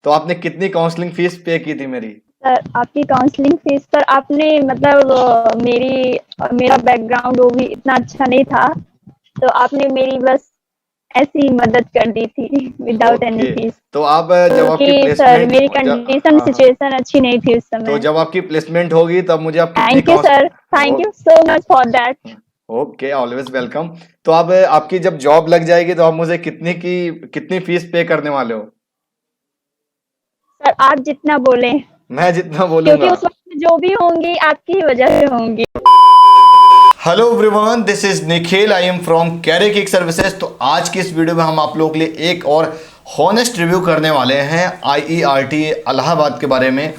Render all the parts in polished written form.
तो आपने कितनी काउंसलिंग फीस पे की थी मेरी? सर आपकी काउंसलिंग फीस सर आपने मतलब मेरा बैकग्राउंड वो भी इतना अच्छा नहीं था, तो आपने मेरी बस ऐसी ही मदद कर दी थी विदाउट एनी ओके। फीस। तो आप जब आपकी क्योंकि सर प्लेसमेंट मेरी कंडीशन हाँ हाँ, सिचुएशन अच्छी नहीं थी उस तो समय। जब आपकी प्लेसमेंट होगी तब मुझे आप कितनी thank you counts sir, thank you so much for that. Okay, always welcome. तो अब आपकी जब जॉब लग जाएगी तो आप मुझे कितनी फीस पे करने वाले हो? सर आप जितना बोले, मैं जितना क्योंकि बोलूंगा। उस वक्त जो भी होंगी आपकी ही वजह से होंगी। Hello everyone, this is Nikhil, I am from career kick services. तो आज की इस वीडियो में हम आप लोगों के लिए एक और हॉनेस्ट रिव्यू करने वाले हैं आईईआरटी इलाहाबाद के बारे में।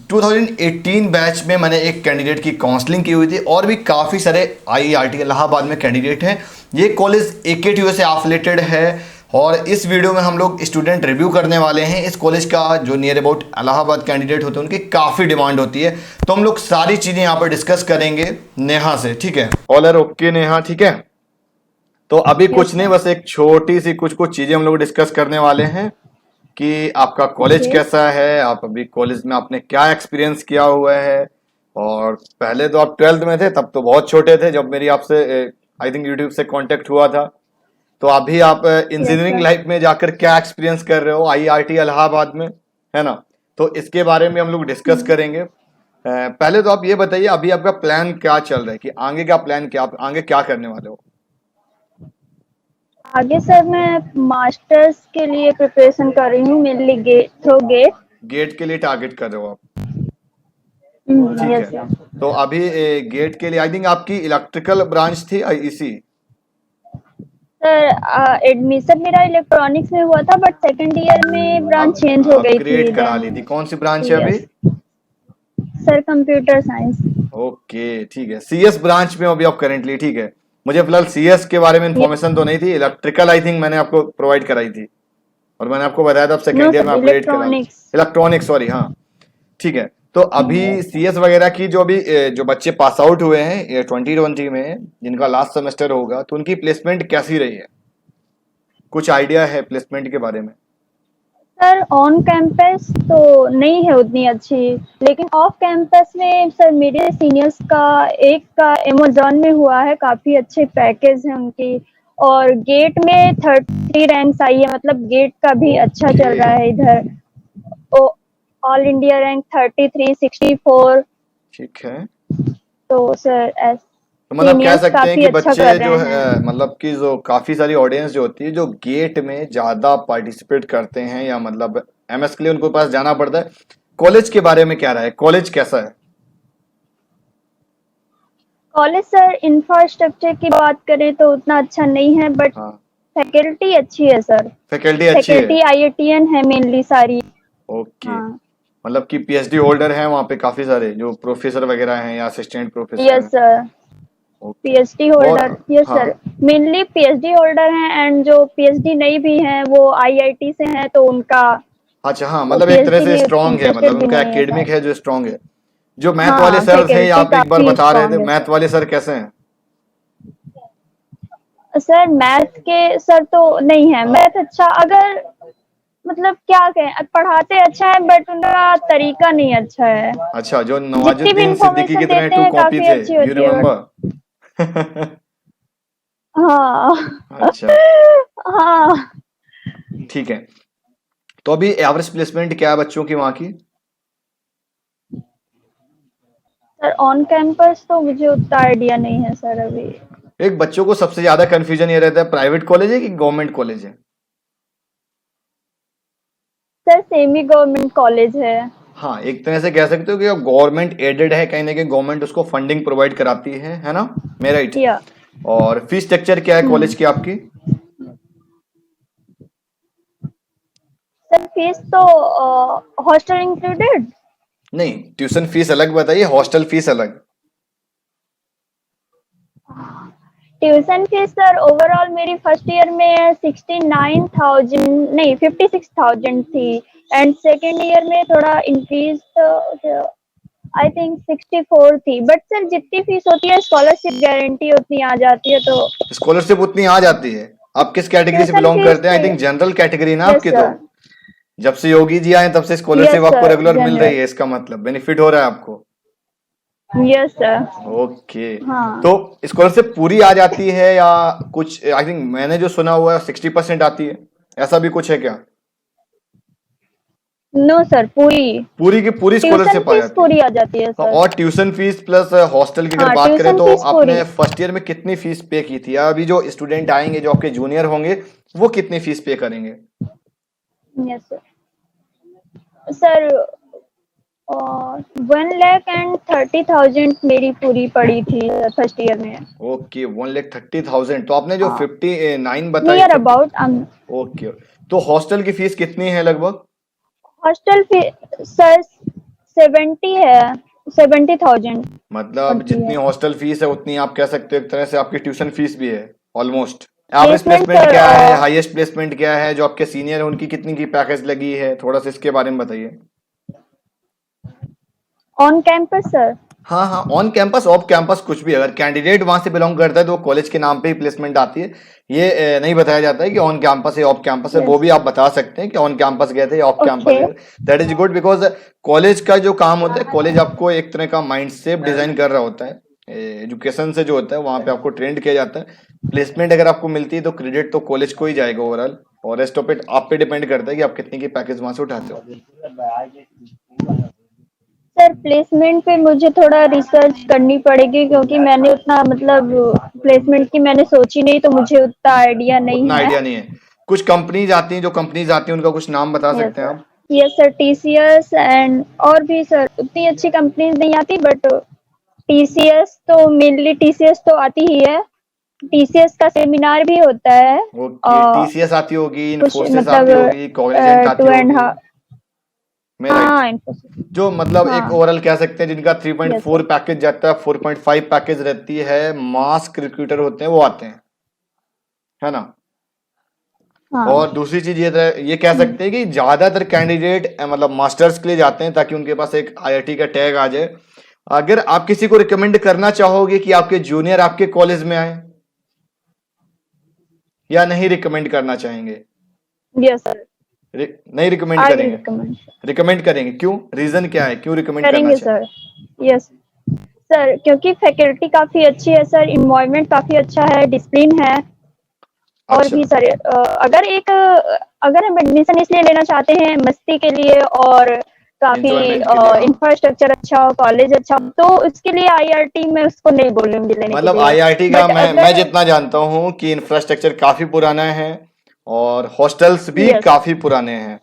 2018 बैच में मैंने एक कैंडिडेट की काउंसलिंग की हुई थी और भी काफ़ी सारे आईईआरटी इलाहाबाद में कैंडिडेट हैं। ये कॉलेज एकेटीयू से एफिलेटेड है और इस वीडियो में हम लोग स्टूडेंट रिव्यू करने वाले हैं। इस कॉलेज का जो नियर अबाउट इलाहाबाद कैंडिडेट होते हैं उनकी काफ़ी डिमांड होती है, तो हम लोग सारी चीज़ें यहाँ पर डिस्कस करेंगे नेहा से। ठीक है ऑलर? ओके नेहा, ठीक है। तो अभी यस कुछ नहीं, सर। बस एक छोटी सी कुछ कुछ चीज़ें हम लोग डिस्कस करने वाले हैं कि आपका कॉलेज ओके। कैसा है, आप अभी कॉलेज में आपने क्या एक्सपीरियंस किया हुआ है। और पहले तो आप 12th में थे, तब तो बहुत छोटे थे जब मेरी आपसे आई थिंक यूट्यूब से कांटेक्ट हुआ था। तो अभी आप यस इंजीनियरिंग सर। लाइफ में जाकर क्या एक्सपीरियंस कर रहे हो आईआईटी इलाहाबाद में, है ना? तो इसके बारे में हम लोग डिस्कस करेंगे। पहले तो आप ये बताइए अभी आपका प्लान क्या चल रहा है, कि आगे का प्लान क्या, आप आगे क्या करने वाले हो? आगे सर मैं मास्टर्स के लिए प्रिपरेशन कर रही हूँ, mainly GATE through GATE. GATE के लिए टारगेट कर रहे हो आप? ठीक है। Yes sir. तो अभी गेट के लिए आई थिंक आपकी इलेक्ट्रिकल ब्रांच थी आईईसी। सर एडमिशन मेरा इलेक्ट्रॉनिक्स में हुआ था, बट सेकंड ईयर में ब्रांच अब चेंज हो गई अपग्रेड थी करा ली थी, देन। कौन सी ब्रांच है अभी? Yes sir, computer science. Okay ठीक है, सीएस ब्रांच में हो अभी आप करेंटली, ठीक है। मुझे फिलहाल सीएस के बारे में इंफॉर्मेशन तो नहीं थी, इलेक्ट्रिकल आई थिंक मैंने आपको प्रोवाइड कराई थी और मैंने आपको बताया था आप नो सेकेंड ईयर में सर, अपग्रेड करा लो। इलेक्ट्रॉनिक्स। इलेक्ट्रॉनिक, सॉरी, हाँ। ठीक है। तो अभी यस। सीएस वगैरह की जो अभी जो बच्चे पास आउट हुए हैं 2020 में, जिनका लास्ट सेमेस्टर होगा, तो उनकी प्लेसमेंट कैसी रही है? कुछ आइडिया है प्लेसमेंट के बारे में? सर ऑन कैंपस तो नहीं है उतनी अच्छी, लेकिन ऑफ कैंपस में सर मेरे सीनियर्स का एक का अमेजोन में हुआ है, काफी अच्छे पैकेज हैं उनकी। और गेट में 30 रैंक्स आई है, मतलब गेट का भी अच्छा ओके, चल रहा है इधर। ओ, ऑल इंडिया रैंक 33 64। ठीक है। तो सर तो मतलब कह सीनियर्स सकते हैं काफी कि अच्छा बच्चे कर जो रहे हैं। है मतलब कि जो काफी सारी ऑडियंस जो होती है जो गेट में ज्यादा पार्टिसिपेट करते हैं, या मतलब एमएस के लिए उनको पास जाना पड़ता है। कॉलेज के बारे में क्या रहा है, कॉलेज कैसा है? कॉलेज सर इंफ्रास्ट्रक्चर की बात करें तो उतना अच्छा नहीं है, बट हाँ, फैकल्टी अच्छी है सर। फैकल्टी अच्छी है। फैकल्टी आईआईटीएन है मेनली सारी। ओके, हाँ। मतलब कि पीएचडी होल्डर हैं वहाँ पे काफी सारे जो प्रोफेसर वगैरह हैं या असिस्टेंट प्रोफेसर यस हैं। सर। ओके। पीएचडी और होल्डर, यस हाँ, सर। मेनली पीएचडी होल्डर हैं, एंड जो पीएचडी नहीं भी हैं वो आईआईटी से हैं, तो उनका अच्छा, हाँ, वो मतलब एक तरह पीएचडी से में स्ट्रांग है, मतलब इंटरेस्टेड भी उनका नहीं है एकेडमिक सर। है जो स्ट्रांग है। जो मैथ वाले हाँ, सर थे, फैकल्टी आप एक बार काफी बता रहे थे, स्ट्रांग है मैथ सर। वाले सर कैसे हैं? सर मैथ के सर तो नहीं है, मैथ अच्छा, अगर मतलब क्या कहें, पढ़ाते अच्छा है बट उनका तरीका नहीं अच्छा है। अच्छा, जो जितनी भी नवाजुद्दीन सिद्दीकी की इंफॉर्मेशन तरह देते टू हैं कॉपी काफी थे, अच्छी यू होती है, बट रिमेम्बर? हाँ। अच्छा, हाँ ठीक है। तो अभी एवरेज प्लेसमेंट क्या है बच्चों की वहाँ की? सर, ऑन कैंपस तो मुझे उतना आइडिया नहीं है सर अभी। एक बच्चों को सबसे ज्यादा कंफ्यूजन ये रहता है, प्राइवेट कॉलेज है कि गवर्नमेंट कॉलेज है? सर सेमी गवर्नमेंट कॉलेज है। हाँ, एक तरह से कह सकते हो कि गवर्नमेंट एडेड है, कहीं ना कहीं गवर्नमेंट उसको फंडिंग प्रोवाइड कराती है ना? मैं राइट? या और फीस स्ट्रक्चर क्या है कॉलेज की आपकी? सर फीस तो हॉस्टल इंक्लूडेड। नहीं, ट्यूशन फीस अलग बताइए, हॉस्टल फीस अलग। ट्यूशन फीस सर ओवरऑल मेरी फर्स्ट ईयर में 69,000, नहीं 56,000 थी, एंड सेकेंड ईयर में थोड़ा इंक्रीज आई थिंक 64 थी। बट सर जितनी फीस होती है स्कॉलरशिप गारंटी उतनी आ जाती है, तो स्कॉलरशिप उतनी आ जाती है? आप किस कैटेगरी से ट्यूशन बिलोंग फीस करते हैं? तो आई थिंक जनरल कैटेगरी ना यस आपकी तो। सर। जब से योगी जी आए तब से स्कॉलरशिप Yes, आपको sir. रेगुलर मिल रही General. है, इसका मतलब बेनिफिट हो रहा है आपको। Yes, sir. ओके, हाँ. तो स्कॉलरशिप पूरी आ जाती है या कुछ, आई थिंक मैंने जो सुना हुआ है 60% आती है, ऐसा भी कुछ है क्या? नो सर, पूरी पूरी की पूरी ट्यूशन स्कॉलरशिप आ फीस जाती है? पूरी आ जाती है हाँ, सर। और ट्यूशन फीस प्लस हॉस्टल की अगर हाँ, बात करें ट्यूशन तो फीस पूरी। आपने फर्स्ट ईयर में कितनी फीस पे की थी, या अभी जो स्टूडेंट आएंगे जो आपके जूनियर होंगे वो कितनी फीस पे करेंगे? Yes sir. सर 1,30,000 मेरी पूरी पड़ी थी फर्स्ट ईयर में। ओके, 1,30,000। तो आपने जो हाँ, 59 बताई, नियर 50। अबाउट। ओके, तो हॉस्टल की फीस कितनी है लगभग? हॉस्टल फीस सर 70 है, 70,000 मतलब पड़ती जितनी है। हॉस्टल फीस है उतनी आप कह सकते हो एक तरह से आपकी ट्यूशन फीस भी है almost. Average placement placement sir क्या है, हाईएस्ट प्लेसमेंट क्या है, जो आपके सीनियर है उनकी कितनी की पैकेज लगी है, थोड़ा सा इसके बारे में बताइए। On campus sir. हाँ हाँ, ऑन कैंपस ऑफ कैंपस कुछ भी, अगर कैंडिडेट वहां से बिलोंग करता है तो कॉलेज के नाम पे ही प्लेसमेंट आती है। ये नहीं बताया जाता है कि ऑन कैंपस है ऑफ कैंपस है, वो यस। भी आप बता सकते हैं कि ऑन कैंपस गए थे या ऑफ कैंपस ओके। गए थे। That is good, because college का जो काम होता है, कॉलेज आपको एक तरह का माइंड सेप डिजाइन कर रहा होता है। एजुकेशन से जो होता है वहां पे आपको ट्रेंड किया जाता है। प्लेसमेंट अगर आपको मिलती है तो क्रेडिट तो कॉलेज को ही जाएगा ओवरऑल, और रेस्ट ऑफ इट आप पे डिपेंड करता है कि आप कितने की पैकेज वहां से उठाते हो। सर प्लेसमेंट पे मुझे थोड़ा रिसर्च करनी पड़ेगी क्योंकि मैंने उतना मतलब प्लेसमेंट की मैंने सोची नहीं, तो मुझे उतना आइडिया नहीं उतना है। आइडिया नहीं है। कुछ कंपनीज आती हैं, जो कंपनीज आती हैं उनका कुछ नाम बता यस सकते हैं सर। आप? यस सर, टीसीएस एंड और भी सर उतनी अच्छी कंपनीज नहीं आती, बट टीसीएस तो मेनली टीसीएस तो आती ही है। टीसीएस का सेमिनार भी होता है। ओके, टीसीएस आती होगी, कुछ इन्फोसिस आती मतलब होगी, कॉग्निजेंट आती 2.5। होगी। मैं राइट? हाँ, इन्फोसिस। जो मतलब एक हाँ। ओवरऑल कह सकते हैं जिनका यस 3.4 सर। पैकेज जाता है, 4.5 पैकेज रहती है, मास रिक्रूटर होते हैं वो आते हैं, है ना? हाँ। और दूसरी चीज ये कह सकते हैं कि ज्यादातर कैंडिडेट मतलब मास्टर्स के लिए जाते हैं ताकि उनके पास एक आईआईटी का टैग आ जाए। अगर आप किसी को रिकमेंड करना चाहोगे कि आपके जूनियर आपके कॉलेज में आए, या नहीं रिकमेंड करना चाहेंगे? Yes sir. नहीं रिकमेंड आई विल करेंगे? रिकमेंड। रिकमेंड करेंगे, क्यों, रीजन क्या है, क्यों रिकमेंड करना करेंगे चाहिए? सर। यस सर, क्योंकि फैकल्टी काफी अच्छी है सर, इन्वायरमेंट काफी अच्छा है, डिसिप्लिन है। और अच्छा, भी सर अगर हम एडमिशन इसलिए लेना चाहते हैं मस्ती के लिए और काफी एंजॉयमेंट के लिए, हाँ। इंफ्रास्ट्रक्चर अच्छा हो, कॉलेज अच्छा हो, तो उसके लिए आईआरटी में उसको नहीं बोलूंगी लेने के मतलब लिए। आईआईटी का बट मैं अगर जितना जानता हूँ कि इंफ्रास्ट्रक्चर काफी पुराना है, और हॉस्टल्स भी यस काफी पुराने हैं।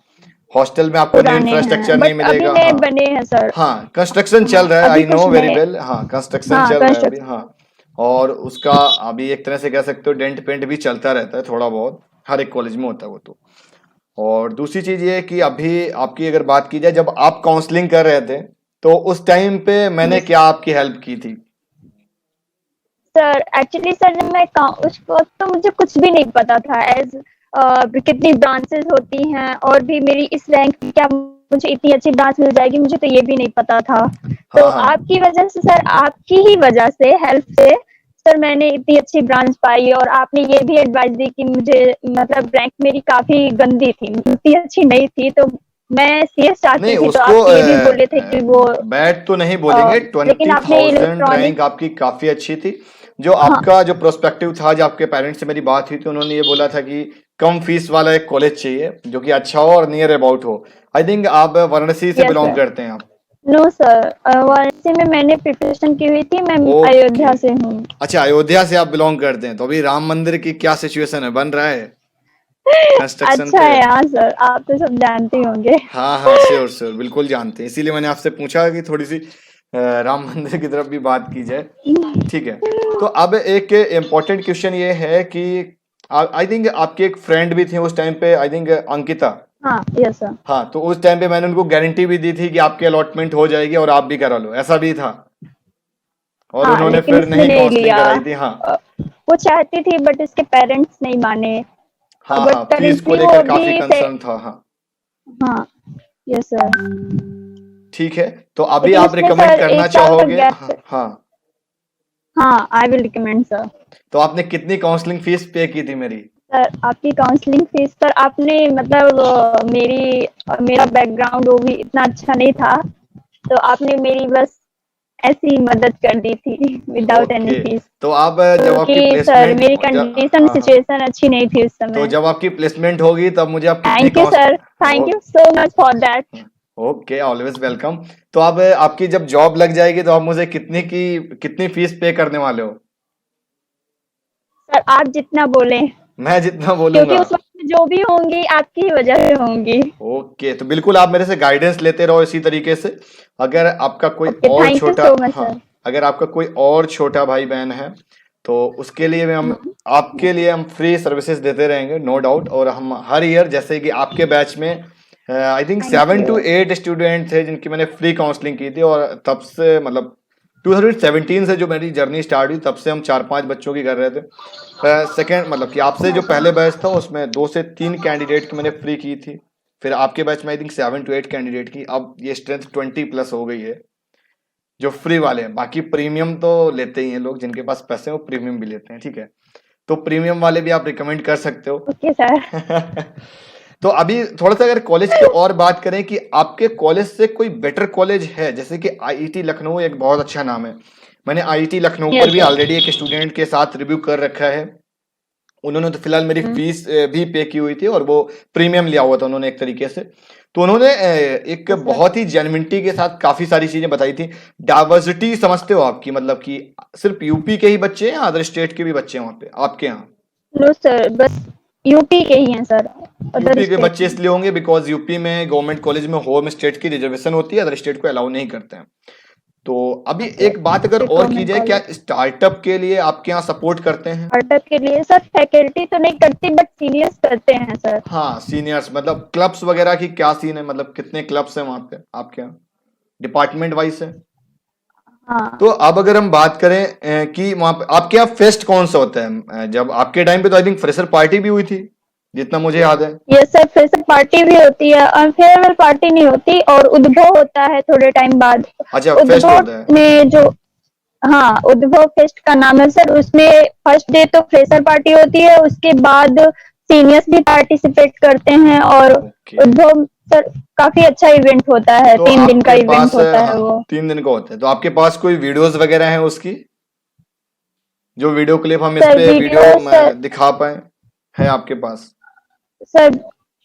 हॉस्टल में आपको न्यू पुराने हैं इंफ्रास्ट्रक्चर नहीं बट अभी मिलेगा, नए हाँ। बने हैं सर। हाँ, कंस्ट्रक्शन हाँ, चल रहा है, अभी आई कुछ नो वेरी नए। वेल, हाँ कंस्ट्रक्शन हाँ, चल रहा है अभी, कंस्ट्रक्शन। हाँ। और उसका अभी एक तरह से कह सकते हो डेंट पेंट भी चलता रहता है थोड़ा बहुत, हर एक कॉलेज में होता है वो तो। और दूसरी चीज ये है कि अभी आपकी अगर बात की जाए, जब आप काउंसलिंग कर रहे थे तो उस टाइम पे मैंने यस क्या आपकी हेल्प की थी? सर, एक्चुअली सर जब मैं उस वक्त तो मुझे कुछ भी नहीं पता था एज कितनी ब्रांचेस होती हैं, और भी मेरी इस रैंक क्या मुझे इतनी अच्छी ब्रांच मिल जाएगी, मुझे तो ये भी नहीं पता था। तो हाँ हाँ, आपकी वजह से सर, आपकी ही वजह से, हेल्प से सर, मैंने इतनी अच्छी ब्रांच पाई, और आपने ये भी एडवाइस दी कि मुझे मतलब रैंक मेरी काफी गंदी थी, इतनी अच्छी नहीं थी, तो मैं सीएस नहीं चाहती थी, तो उसको आप ये भी बोले थे कि वो बैड तो नहीं बोलेंगे, लेकिन आपने 20,000 इलेक्ट्रॉनिक। रैंक आपकी काफी अच्छी थी। जो हाँ। आपका जो प्रोस्पेक्टिव था, जो आपके पेरेंट्स से मेरी बात हुई थी, उन्होंने ये बोला था कि कम फीस वाला एक कॉलेज चाहिए जो कि अच्छा हो और नियर अबाउट हो। आई थिंक आप वाराणसी से यस बिलोंग सर। करते हैं आप? नो सर, वाराणसी में मैंने प्रिपरेशन की हुई थी, मैं ओके, अयोध्या से हूँ। अच्छा अयोध्या से आप बिलोंग करते हैं, तो अभी राम मंदिर की क्या सिचुएशन है, बन रहा है कंस्ट्रक्शन अच्छा पे? है यहाँ सर, आप तो सब जानते ही होंगे। हाँ हाँ, श्योर श्योर, बिल्कुल जानते हैं, इसीलिए मैंने आपसे पूछा कि थोड़ी सी राम मंदिर की तरफ भी बात की जाए। ठीक है, तो अब एक इम्पोर्टेंट क्वेश्चन ये है कि आई थिंक आपके एक फ्रेंड भी थे उस टाइम पे, आई थिंक अंकिता। हाँ। Yes sir. हाँ, तो उस टाइम पे मैंने उनको गारंटी भी दी थी कि आपकी अलॉटमेंट हो जाएगी और आप भी करा लो, ऐसा भी था, और हाँ, उन्होंने लेकिन फिर उसने नहीं नहीं काउंसलिंग लिया। कराई थी, हाँ। वो चाहती थी बट इसके पेरेंट्स नहीं माने। हाँ बट हाँ, फीस को करेंटली वो लेकर काफी अभी कंसर्न था, हाँ। हाँ। Yes sir. ठीक है, तो अभी लेकिन आप उसने रिकमेंड सर करना 1 साल का चाहोगे? गैप। हाँ हाँ। हाँ, आई विल रिकमेंड सर। तो आपने कितनी काउंसलिंग फीस पे की थी मेरी? सर आपकी काउंसलिंग फीस सर आपने मतलब मेरा बैकग्राउंड वो भी इतना अच्छा नहीं था, तो आपने मेरी बस ऐसी मदद कर दी थी विदाउट एनी ओके, फीस। तो आप जब आपकी क्योंकि सर प्लेसमेंट मेरी कंडीशन हाँ हाँ, सिचुएशन अच्छी नहीं थी उस तो समय। जब आपकी प्लेसमेंट होगी तब मुझे आप कितनी thank you counts sir, thank you so much for that. Okay, always welcome. तो आप आपकी जब जॉब लग जाएगी तो आप मुझे कितनी फीस पे करने वाले हो? सर आप जितना बोले, मैं जितना क्योंकि बोलूंगा। उस वक्त जो भी होंगी आपकी ही वजह से होंगी। ओके, तो बिल्कुल आप मेरे से गाइडेंस लेते रहो इसी तरीके से। अगर आपका कोई ओके, और थैंक यू छोटा सो मच हाँ, सर। अगर आपका कोई और छोटा भाई बहन है तो उसके लिए भी हम आपके लिए हम फ्री सर्विसेज देते रहेंगे, नो डाउट। और हम हर ईयर, जैसे कि आपके बैच में I think thank 7 to 8 student थे जिनकी मैंने फ्री काउंसलिंग की थी, और तब से मतलब 2017 से जो मेरी जर्नी स्टार्ट हुई तब से हम 4-5 बच्चों की कर रहे थे। सेकेंड मतलब कि आपसे जो पहले बैच था उसमें 2 से 3 कैंडिडेट की मैंने फ्री की थी। फिर आपके बैच में आई थिंक 7 to 8 कैंडिडेट की। अब ये स्ट्रेंथ 20+ हो गई है जो फ्री वाले हैं। बाकी प्रीमियम तो लेते ही हैं लोग, जिनके पास पैसे हैं वो प्रीमियम भी लेते हैं, ठीक है। तो प्रीमियम वाले भी आप रिकमेंड कर सकते हो। Okay sir. तो अभी थोड़ा सा अगर कॉलेज की और बात करें कि आपके कॉलेज से कोई बेटर कॉलेज है, जैसे कि आईआईटी लखनऊ एक बहुत अच्छा नाम है। मैंने आईआईटी लखनऊ पर यस भी सर। ऑलरेडी एक स्टूडेंट के साथ रिव्यू कर रखा है। उन्होंने तो फिलहाल मेरी फीस भी पे की हुई थी और वो प्रीमियम लिया हुआ था उन्होंने एक तरीके से। तो उन्होंने एक यस सर। बहुत ही जेन्युइनिटी के साथ काफी सारी चीजें बताई थी। डाइवर्सिटी समझते हो आपकी, मतलब कि सिर्फ यूपी के ही बच्चे हैं या अदर स्टेट के भी बच्चे हैं वहाँ पे आपके यहाँ? नो सर, बस यूपी के ही हैं सर, अदर यूपी के स्टेट बच्चे नहीं। इसलिए होंगे बिकॉज यूपी में गवर्नमेंट कॉलेज में होम स्टेट की रिजर्वेशन होती है, अदर स्टेट को अलाउ नहीं करते हैं। तो अभी एक बात अगर और की गवर्नमेंट जाए, क्या कॉलेज। स्टार्टअप के लिए आपके यहाँ सपोर्ट करते हैं? स्टार्टअप के लिए सर फैकल्टी तो नहीं करती बट सीनियर्स करते हैं सर। हाँ, सीनियर्स मतलब क्लब्स वगैरह की क्या सीन है, मतलब कितने क्लब्स हैं वहाँ पे आपके यहाँ डिपार्टमेंट वाइज है? हाँ। तो अब अगर हम बात करें कि वहाँ पे आपके यहाँ फेस्ट कौन सा होता है? जब आपके टाइम पे तो आई थिंक फ्रेशर पार्टी भी हुई थी जितना मुझे याद है। ये सर फ्रेशर पार्टी भी होती है और फेयरवेल पार्टी नहीं होती, और उद्भव होता है थोड़े टाइम बाद। अच्छा, फेस्ट उद्भव होता है। में जो, हाँ उद्भव फेस्ट का नाम है सर, उसमें फर्स्ट डे तो फ्रेशर पार्टी होती है, उसके बाद सीनियर्स भी पार्टिसिपेट करते हैं। और ओके, उद्भव सर काफी अच्छा इवेंट होता है, तो 3 दिन का आपके इवेंट पास होता है हाँ वो। 3 दिन का होता है, तो आपके पास कोई वीडियोस वगैरह हैं उसकी, जो वीडियो क्लिप हम इस सर पे वीडियो वीडियो सर, दिखा पाए, है आपके पास? सर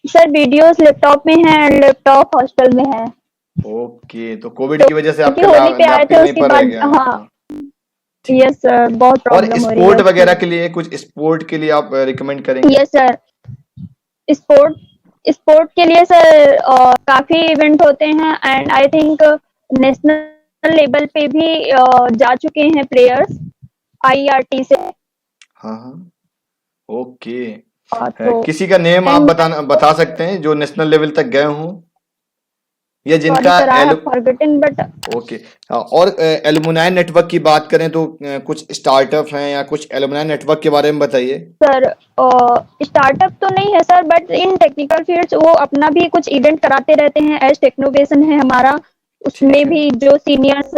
सर वीडियोस लैपटॉप में है, लैपटॉप हॉस्टल में है। ओके, तो कोविड तो की वजह से क्योंकि आपका होली पे आए लैपटॉप थे वहीं उसके पर रह बाद, गया है, हाँ। हाँ ठीक है। यस सर, बहुत और प्रॉब्लम हो रही है स्पोर्ट उसकी। वगैरह के लिए, कुछ स्पोर्ट के लिए आप रिकमेंड करेंगे? Yes sir. स्पोर्ट स्पोर्ट के लिए सर काफी इवेंट होते हैं, and I think national level पे भी जा चुके हैं प्लेयर्स आईआरटी से। हाँ हाँ, ओके। तो किसी का नेम आप एंड बता सकते हैं जो नेशनल लेवल तक गए हों, या सॉरी जिनका sir, I have alum forgotten but okay. और एलुमनाई नेटवर्क की बात करें तो कुछ स्टार्टअप हैं या कुछ एलुमनाई नेटवर्क के बारे में बताइए। सर स्टार्टअप तो नहीं है sir, but in technical fields वो अपना भी कुछ इवेंट कराते रहते हैं, एज टेक्नोवेशन है हमारा। ठीक उसमें है, भी जो सीनियर्स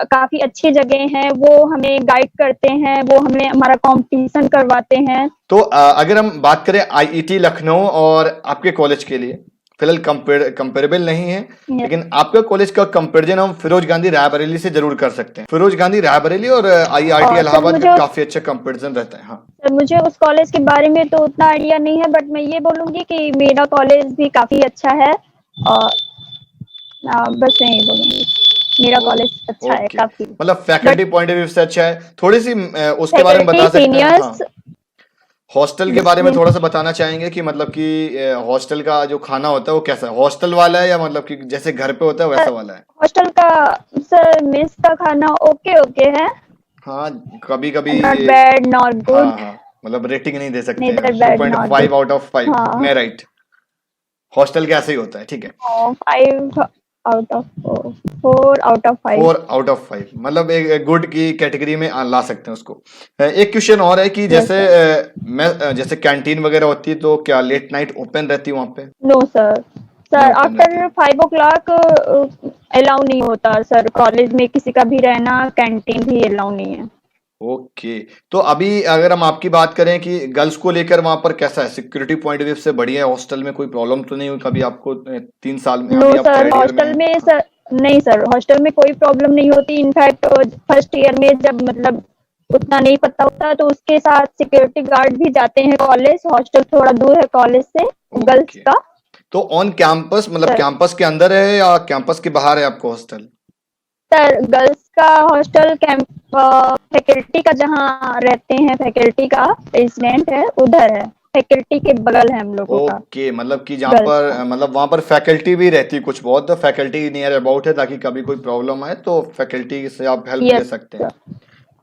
काफी अच्छी जगह हैं वो हमें गाइड करते हैं, वो हमें हमारा कंपटीशन करवाते हैं। तो अगर हम बात करें आईआईटी लखनऊ और आपके कॉलेज के लिए, फिलहाल कंपेरेबल नहीं है, Yes, लेकिन आपका कॉलेज का कंपेरिजन हम फिरोज गांधी रायबरेली से जरूर कर सकते हैं। फिरोज गांधी रायबरेली और आईआईटी और सर इलाहाबाद का काफी अच्छा कंपेरिजन रहता है, हाँ। मुझे उस कॉलेज के बारे में तो उतना आइडिया नहीं है, बट मैं ये बोलूंगी कि मेरा कॉलेज भी काफी अच्छा है। और बस मैं ये बोलूंगी, मेरा ओ कॉलेज अच्छा है ओके, काफी। मतलब but faculty point of view से अच्छा है। थोड़ी सी उसके बारे में फैकल्टी बता सकते हैं, हाँ। सीनियर्स हॉस्टल के बारे में थोड़ा सा बताना चाहेंगे कि मतलब कि हॉस्टल का जो खाना होता है वो कैसा है? हॉस्टल वाला है या मतलब कि जैसे घर पे होता है वैसा वाला है? हॉस्टल का सर मेस का खाना ओके ओके है, हाँ, कभी कभी नॉट बैड नॉट हाँ गुड, हाँ, मतलब रेटिंग नहीं दे सकते नेदर हैं, two bad point not five good. Out of five हाँ, मैं राइट? हॉस्टल का ऐसे ही होता है, ठीक है। 5 out of 4 out of 5। 4 out of 5 मतलब एक गुड की कैटेगरी में ला सकते हैं उसको। एक क्वेश्चन और है कि यस जैसे सर। जैसे कैंटीन वगैरह होती है तो क्या लेट नाइट ओपन रहती है वहाँ पे? नो सर, नहीं सर ओपन रहती आफ्टर है। 5 o'clock अलाउ नहीं होता सर, कॉलेज में किसी का भी रहना, कैंटीन भी अलाउ नहीं है। ओके। तो अभी अगर हम आपकी बात करें कि गर्ल्स को लेकर वहां पर कैसा है, सिक्योरिटी पॉइंट ऑफ व्यू से बढ़िया है, हॉस्टल में कोई प्रॉब्लम तो नहीं हुई कभी आपको? 3 साल में, नो अभी आप सर, थर्ड ईयर में हॉस्टल हैं। में हाँ। सर, नहीं सर, हॉस्टल में कोई प्रॉब्लम नहीं होती। इनफैक्ट फर्स्ट ईयर में जब मतलब उतना नहीं पता होता तो उसके साथ सिक्योरिटी गार्ड भी जाते हैं कॉलेज। हॉस्टल थोड़ा दूर है कॉलेज से, गर्ल्स ओके। का। तो ऑन कैंपस, मतलब सर कैंपस के अंदर है या कैंपस के बाहर है आपका हॉस्टल? सर गर्ल्स का हॉस्टल कैंप फैकल्टी का जहाँ रहते हैं, फैकल्टी का रेजिडेंट है उधर है। फैकल्टी के बगल है हम लोगों का, ओके, मतलब कि जहाँ गर्ल्स पर का। मतलब वहाँ पर फैकल्टी भी रहती है कुछ बहुत, तो फैकल्टी नियर अबाउट है ताकि कभी कोई प्रॉब्लम आए तो फैकल्टी से आप हेल्प ले यस सकते हैं। सर।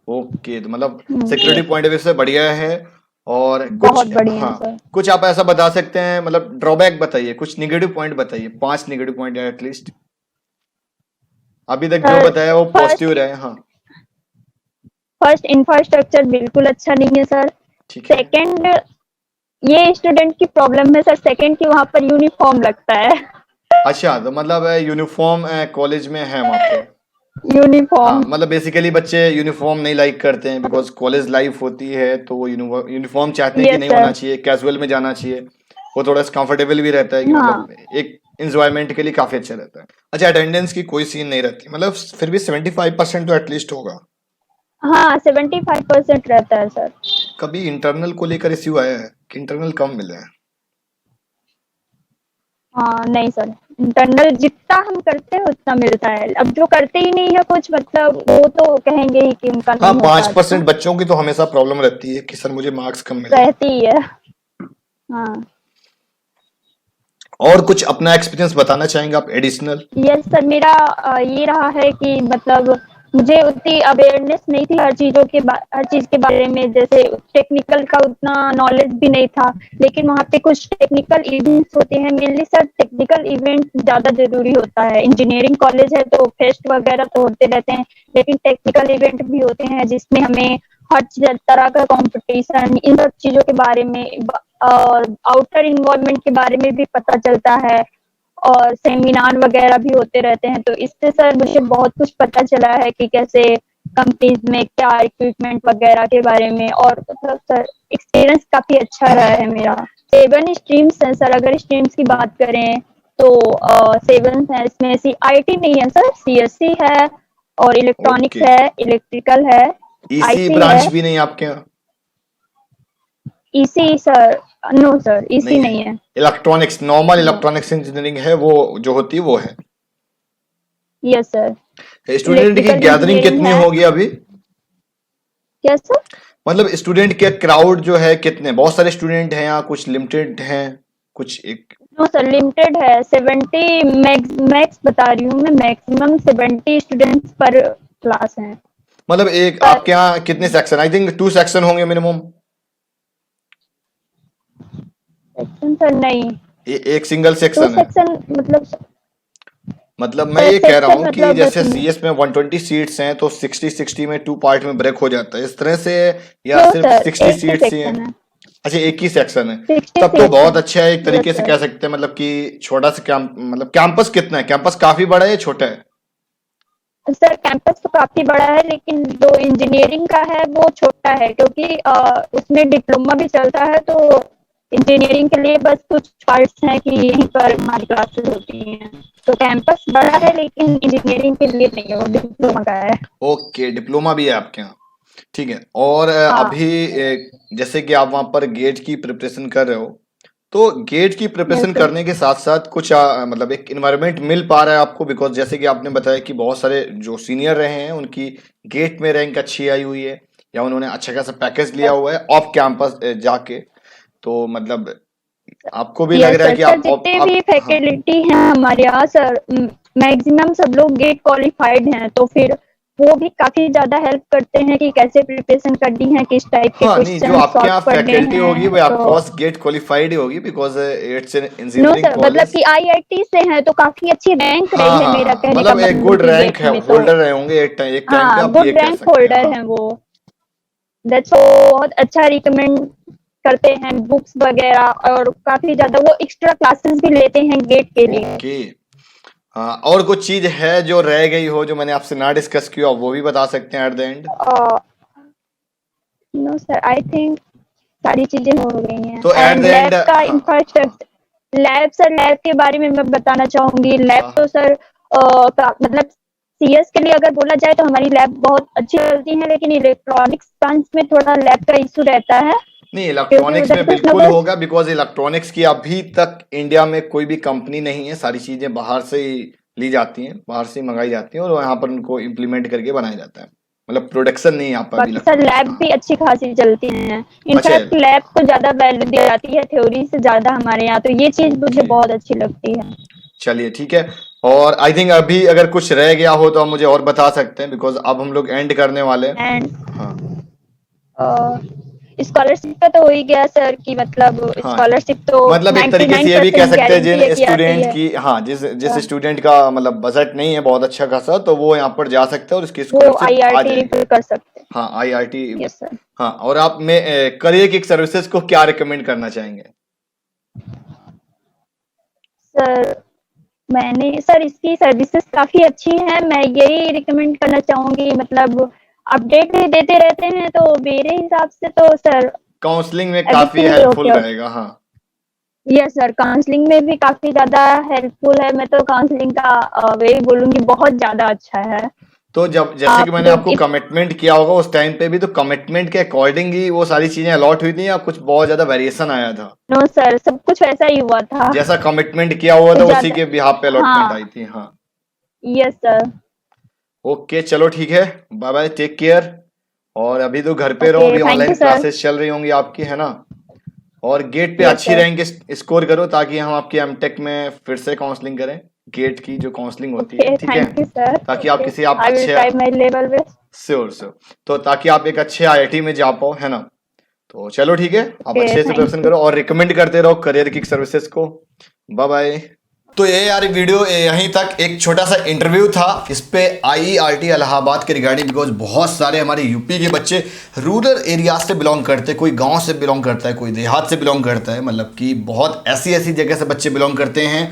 ओके, तो मतलब सिक्योरिटी पॉइंट ऑफ व्यू से बढ़िया है। और बहुत कुछ, बढ़िया है हाँ, सर। कुछ आप ऐसा बता सकते हैं, मतलब ड्रॉबैक बताइए, कुछ निगेटिव पॉइंट बताइए, 5 निगेटिव पॉइंट एटलीस्ट। अभी तक जो सर बताया वो फर्स्ट पॉजिटिव रहे। हाँ। फर्स्ट इंफ्रास्ट्रक्चर बिल्कुल अच्छा नहीं है सर। ठीक है। सेकंड, ये स्टूडेंट की प्रॉब्लम है सर, सेकंड की वहाँ पर यूनिफॉर्म लगता है। अच्छा, तो मतलब यूनिफॉर्म कॉलेज में है वहाँ पे? हाँ, यूनिफॉर्म। मतलब बेसिकली बच्चे यूनिफॉर्म नहीं लाइक करते हैं बिकॉज कॉलेज लाइफ होती है, तो वो यूनिफॉर्म चाहते हैं कि यस नहीं होना सर। चाहिए, कैजुअल में जाना चाहिए। वो थोड़ा सा कंफर्टेबल भी रहता है कि हाँ मतलब एक इंजॉयमेंट के लिए काफी अच्छा रहता है। अच्छा, अटेंडेंस की कोई सीन नहीं रहती, मतलब फिर भी 75% तो एटलीस्ट होगा। हाँ, 75% रहता है सर। कभी इंटरनल को लेकर इश्यू आया है कि इंटरनल कम मिले हैं? हाँ नहीं सर, इंटरनल जितना हम करते हैं उतना मिलता है। अब जो करते ही नहीं है कुछ, मतलब वो तो कहेंगे ही कि उनका हाँ, नहीं होता 5% अच्छा। बच्चों की तो हमेशा प्रॉब्लम रहती है कि सर मुझे मार्क्स कम मिले हैं। रहती ही है। हाँ। और कुछ अपना एक्सपीरियंस बताना चाहेंगे आप एडिशनल? यस सर, मेरा ये रहा है कि मतलब मुझे उतनी अवेयरनेस नहीं थी हर चीज के बारे में। जैसे टेक्निकल का उतना नॉलेज भी नहीं था, लेकिन वहाँ पे कुछ टेक्निकल इवेंट्स होते हैं। मेनली सर टेक्निकल इवेंट ज्यादा जरूरी होता है। इंजीनियरिंग कॉलेज है तो फेस्ट वगैरह तो होते रहते हैं, लेकिन टेक्निकल इवेंट भी होते हैं जिसमें हमें हर तरह का कंपटीशन, इन सब चीजों के बारे में और आउटर इन्वायरमेंट के बारे में भी पता चलता है। और सेमिनार वगैरह भी होते रहते हैं, तो इससे सर मुझे बहुत कुछ पता चला है कि कैसे कंपनीज में क्या इक्विपमेंट वगैरह के बारे में। और मतलब सर एक्सपीरियंस काफी अच्छा रहा है मेरा। 7 स्ट्रीम्स हैं सर, अगर स्ट्रीम्स की बात करें तो 7 है। इसमें CIT नहीं है सर, CSC है और इलेक्ट्रॉनिक्स ओके। है, इलेक्ट्रिकल है, ईसी IC है। ब्रांच भी नहीं आपके यहाँ? EC sir, no sir, EC नहीं है। नहीं है। Electronics, normal no. Electronics engineering है वो, जो होती है वो है। Yes sir. स्टूडेंट की इलेक्ट्रिकल गैदरिंग इंजीनियरिंग कितनी है। होगी अभी? क्या सर? मतलब स्टूडेंट के क्राउड जो है कितने, बहुत सारे स्टूडेंट हैं या कुछ लिमिटेड हैं? कुछ एक, नो सर, लिमिटेड है। 70 मैक्स, मैक्स बता रही हूँ मैं, मैक्सिमम 70 स्टूडेंट्स पर क्लास हैं। मतलब एक पर आपके यहाँ कितने सेक्शन, आई थिंक 2 सेक्शन होंगे मिनिमम। सेक्शन सर नहीं, एक सिंगल टू सेक्शन है? सेक्शन मतलब मतलब मैं सर ये कह रहा सेक्शन हूँ कि मतलब जैसे सीएस में 120 सीट्स हैं तो 60-60 में 2 पार्ट में ब्रेक हो जाता है इस तरह से, या नो सिर्फ सर, 60 एक ही सीट्स ही हैं? सेक्शन है। अच्छा, एक ही सेक्शन है। 60 तब तो सीट्स बहुत है। अच्छा है, एक यस तरीके से कह सर। सकते हैं, मतलब कि छोटा सा मतलब कैंपस कितना है, कैंपस काफी बड़ा है या छोटा है? सर कैंपस तो काफी बड़ा है, लेकिन जो इंजीनियरिंग का है वो छोटा है, क्योंकि उसमें डिप्लोमा भी चलता है। तो इंजीनियरिंग के लिए बस कुछ पार्ट्स हैं कि यहीं पर हमारी क्लासेस होती हैं। तो कैंपस बड़ा है लेकिन इंजीनियरिंग के लिए नहीं है, वो डिप्लोमा का है। ओके, डिप्लोमा भी है आपके यहाँ। ठीक है। और हाँ। अभी जैसे कि आप वहां पर गेट की प्रिपरेशन कर रहे हो, तो गेट की यस प्रिपरेशन सर। करने के साथ साथ कुछ मतलब एक इन्वायरमेंट मिल पा रहा है आपको? बिकॉज जैसे कि आपने बताया कि बहुत सारे जो सीनियर रहे हैं उनकी गेट में रैंक अच्छी आई हुई है, या उन्होंने अच्छा खासा पैकेज लिया हुआ है ऑफ कैंपस जाके, तो मतलब आपको भी लग यस रहा है सर। कि सर जितने भी हाँ। फैकल्टी हैं हमारे यहाँ सर, मैक्सिमम सब लोग गेट क्वालिफाइड हैं, तो फिर वो भी काफी ज्यादा हेल्प करते हैं कि कैसे प्रिपरेशन करनी है, किस टाइप के हाँ, नहीं, जो क्वेश्चन आपके सॉल्व यहाँ करने फैकल्टी होगी वो हैं। तो ऑफकोर्स गेट क्वालिफाइड ही होगी because it's an no engineering sir, मतलब कॉलेज। कि IIT से हैं तो काफी अच्छी रैंक रही हाँ है, हाँ मेरा हाँ, कहने का मतलब एक मतलब गुड कि रैंक गेट है, में तो। होल्डर रहे होंगे एक टाइम पे, हाँ, आप ये गुड कह रैंक सकते हैं। होल्डर हाँ। हैं वो। दैट्स बहुत अच्छा रिकमेंड करते हैं बुक्स वगैरह, और काफी ज्यादा वो एक्स्ट्रा क्लासेस भी लेते हैं गेट के लिए। ओके। हाँ, और कुछ चीज है जो रह गई हो जो मैंने आपसे ना डिस्कस किया हो, वो भी बता सकते हैं at the end. No sir, I think सारी चीजें हो गई हैं। तो at end the lab end, का हाँ इंफ्रास्ट्रक्चर, लैब सर, लैब के बारे में मैं बताना चाहूंगी। लैब हाँ तो सर मतलब सीएस के लिए अगर बोला जाए तो हमारी लैब बहुत अच्छी चलती है, लेकिन इलेक्ट्रॉनिक्स ब्रांच में थोड़ा लैब का इशू रहता है, नहीं, क्योंकि इलेक्ट्रॉनिक्स उधर में कुछ बिल्कुल लोग। होगा, बिकॉज इलेक्ट्रॉनिक्स की अभी तक इंडिया में कोई भी कंपनी नहीं है। सारी चीजें बाहर से ही ली जाती हैं, बाहर से ही मंगाई जाती हैं और यहाँ पर उनको इम्प्लीमेंट करके बनाया जाता है। मतलब प्रोडक्शन नहीं है यहाँ पर अभी बाकी सर इलेक्ट्रॉनिक्स लैब का। हाँ, भी अच्छी खासी चलती हैं। अच्छा, इनफैक्ट लैब को ज्यादा वैल्यू दी जाती है थ्योरी से ज्यादा हमारे यहाँ, तो ये चीज मुझे ओके, बहुत अच्छी लगती है। चलिए ठीक है। और आई थिंक अभी अगर कुछ रह गया हो तो आप मुझे और बता सकते हैं, बिकॉज अब हम लोग एंड करने वाले हैं। एंड हाँ स्कॉलरशिप का तो हो ही गया सर, कि मतलब हाँ, स्कॉलरशिप तो मतलब एक तरीके से ये भी कह 99% सकते हैं गारंटी है जिन कि आती स्टूडेंट है। की, हाँ, जिस जिस अ, स्टूडेंट का मतलब बजट नहीं है बहुत अच्छा खासा, तो वो यहाँ पर जा सकते हैं और उसकी वो स्कॉलरशिप आ आईआरटी जाएगी। रिफर कर सकते हैं। हाँ, आईआरटी। Yes sir. हाँ, और आप में करियर किक सर्विसेज को क्या रिकमेंड करना चाहेंगे? सर मैंने सर इसकी सर्विसेज काफी अच्छी हैं, मैं यही रिकमेंड करना चाहूंगी। मतलब अपडेट भी देते रहते हैं, तो मेरे हिसाब से तो सर काउंसलिंग में काफी एवरीथिंग इज हेल्पफुल ओके। रहेगा। हाँ, यस सर, काउंसलिंग में भी काफी ज्यादा हेल्पफुल है। मैं तो काउंसलिंग का वही बोलूंगी, बहुत ज्यादा अच्छा है। तो जब जैसे कि आप मैंने आपको इफ कमिटमेंट किया होगा उस टाइम पे भी, तो कमिटमेंट के अकॉर्डिंग ही वो सारी चीजें अलॉट हुई थी या कुछ बहुत ज्यादा वेरिएशन आया था? नो सर, सब कुछ वैसा ही हुआ था। जैसा कमिटमेंट किया हुआ कुछ था उसी ज्यादा। के बिहाफ पे अलॉटमेंट हाँ। आई थी। हाँ, यस सर। ओके, चलो ठीक है। Bye bye, take care. और अभी तो घर पे रहो, ओके, अभी thank you online sir. Classes चल रही होंगी आपकी, है ना? और गेट पे यस अच्छी सर। रैंक स्कोर करो ताकि हम आपकी एमटेक में फिर से काउंसलिंग करें। गेट की जो काउंसलिंग होती है, ओके, ठीक है? Thank you sir. ताकि आप ओके, किसी आप आई विल अच्छे, try my level best. Sure sure, तो ताकि आप एक अच्छे आईआईटी में जा पाओ, है ना? तो चलो ठीक है, आप ओके, अच्छे से थैंक प्रिपरेशन यू। करो और रिकमेंड करते रहो करियर किक सर्विसेज को। Bye bye. तो ये यार वीडियो यहीं तक, एक छोटा सा इंटरव्यू था इस पे आईईआरटी इलाहाबाद के रिगार्डिंग, बिकॉज बहुत सारे हमारे यूपी के बच्चे रूरल एरिया से बिलोंग करते हैं, कोई गांव से बिलोंग करता है, कोई देहात से बिलोंग करता है, मतलब कि बहुत ऐसी ऐसी जगह से बच्चे बिलोंग करते हैं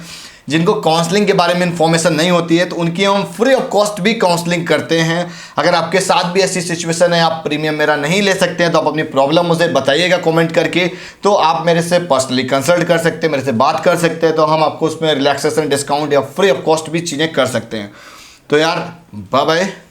जिनको काउंसलिंग के बारे में इंफॉर्मेशन नहीं होती है। तो उनकी हम फ्री ऑफ कॉस्ट भी काउंसलिंग करते हैं। अगर आपके साथ भी ऐसी सिचुएशन है, आप प्रीमियम मेरा नहीं ले सकते हैं, तो आप अपनी प्रॉब्लम मुझे बताइएगा कमेंट करके। तो आप मेरे से पर्सनली कंसल्ट कर सकते हैं, मेरे से बात कर सकते हैं, तो हम आपको उसमें रिलैक्सेशन, डिस्काउंट या फ्री ऑफ कॉस्ट भी चीज़ें कर सकते हैं। तो यार बाय बाय।